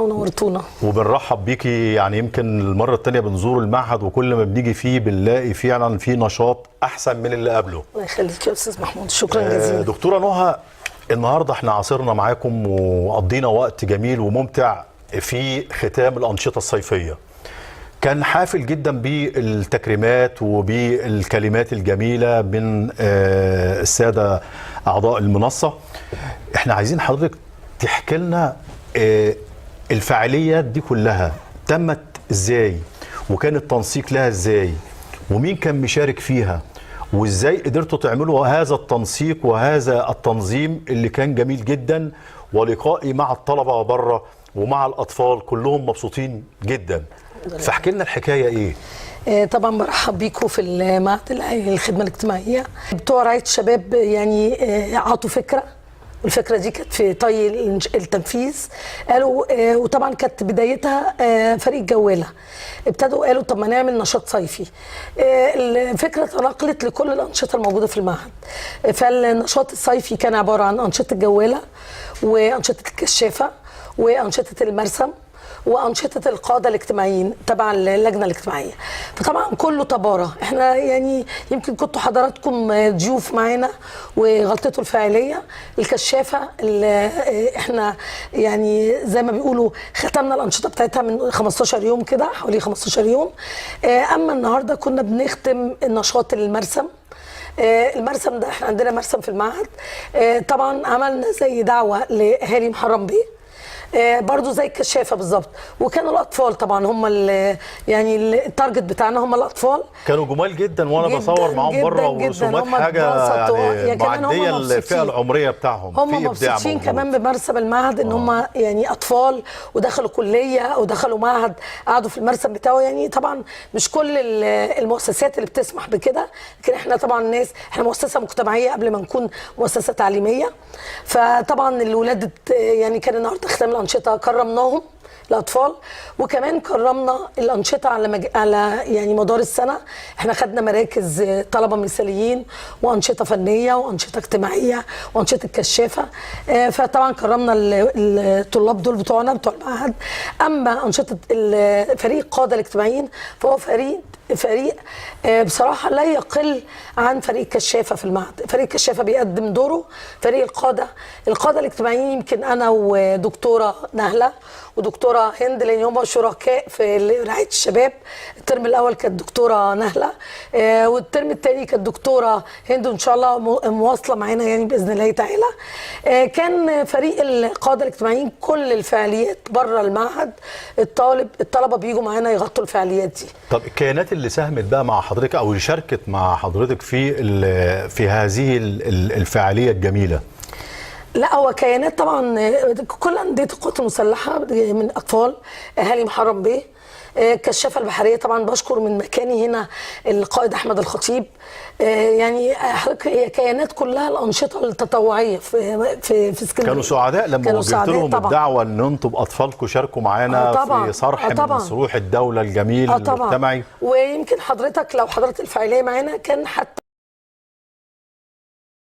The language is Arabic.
ونورتونا وبنرحب بيكي. يعني يمكن المره الثانيه بنزور المعهد، وكل ما بنيجي فيه بنلاقي فعلا في نشاط احسن من اللي قبله. الله يخليك يا استاذ محمود، شكرا جزيلا. دكتوره نهى، النهارده احنا عاصرنا معاكم وقضينا وقت جميل وممتع في ختام الانشطه الصيفيه. كان حافل جدا بالتكريمات وبالكلمات الجميله من الساده اعضاء المنصه. احنا عايزين حضرتك تحكي لنا الفعاليات دي كلها تمت ازاي، وكان التنسيق لها ازاي، ومين كان مشارك فيها، وازاي قدرتوا تعملوا هذا التنسيق وهذا التنظيم اللي كان جميل جدا. ولقائي مع الطلبه بره ومع الاطفال كلهم مبسوطين جدا. فاحكي لنا الحكايه ايه؟ طبعا برحب بيكم في المعهد الخدمه الاجتماعيه. بتوع رعايه الشباب يعني عطوا فكره، والفكره دي كانت في طي التنفيذ. قالوا وطبعا كانت بدايتها فريق جواله. ابتدوا قالوا طب ما نعمل نشاط صيفي. الفكره تناقلت لكل الانشطه الموجوده في المعهد. فالنشاط الصيفي كان عباره عن انشطه الجواله، وانشطه الكشافه، وانشطه المرسم، وانشطه القاده الاجتماعيين تبع اللجنه الاجتماعيه. فطبعا كله تبارة. احنا يعني يمكن كنتوا حضراتكم ضيوف معانا وغلطتوا الفاعليه. الكشافه احنا يعني زي ما بيقولوا ختمنا الانشطه بتاعتها من 15 يوم كده، حوالي 15 يوم. اما النهارده كنا بنختم النشاط المرسم. المرسم ده احنا عندنا مرسم في المعهد. طبعا عملنا زي دعوه لاهالي محرم بيه، برضو زي الكشافه بالظبط. وكانوا الاطفال طبعا هم يعني التارجت بتاعنا هم الاطفال. كانوا جمال جدا، وانا بصور معاهم بره ورسومات حاجه يعني معديه الفئه العمريه بتاعهم. هم مبسوطين كمان بمرسم المعهد ان هم يعني اطفال ودخلوا كليه او دخلوا معهد قعدوا في المرسم بتاعه. يعني طبعا مش كل المؤسسات اللي بتسمح بكده، لكن احنا طبعا احنا مؤسسه مجتمعيه قبل ما نكون مؤسسه تعليميه. فطبعا الولاد يعني كان النهارده ختام الانشطه كرمناهم الاطفال، وكمان كرمنا الانشطه على يعني مدار السنه. احنا خدنا مراكز طلبه مثاليين، وانشطه فنيه، وانشطه اجتماعيه، وانشطه الكشافه. فطبعا كرمنا الطلاب دول بتوعنا بتوع المعهد. اما انشطه فريق القاده الاجتماعيين فهو فريق بصراحه لا يقل عن فريق الكشافه في المعهد. فريق الكشافه بيقدم دوره. فريق القاده الاجتماعيين يمكن انا ودكتوره نهله ودكتوره هند، لان هم شركاء في رعايه الشباب. الترم الاول كانت دكتوره نهله، والترم الثاني كانت دكتوره هند، وان شاء الله مواصله معانا يعني باذن الله تعالى. كان فريق القاده الاجتماعيين كل الفعاليات بره المعهد الطلبه بيجوا معانا يغطوا الفعاليات دي. طب الكيانات اللي ساهمت بقى مع حضرتك او اللي شاركت مع حضرتك في هذه الفعاليه الجميله؟ لا، هو كيانات طبعا كل انديه القوات المسلحه من اطفال اهالي محرم بيه. الكشافه البحريه طبعا بشكر من مكاني هنا القائد احمد الخطيب. يعني هي كيانات كلها الانشطه التطوعيه في اسكندريه. كانوا سعداء لما وجهت لهم الدعوه ان انتم باطفالكم شاركوا معانا في صرح من صروح الدوله الجميل المجتمعي. ويمكن حضرتك لو حضرت الفعاليه معانا كان حتى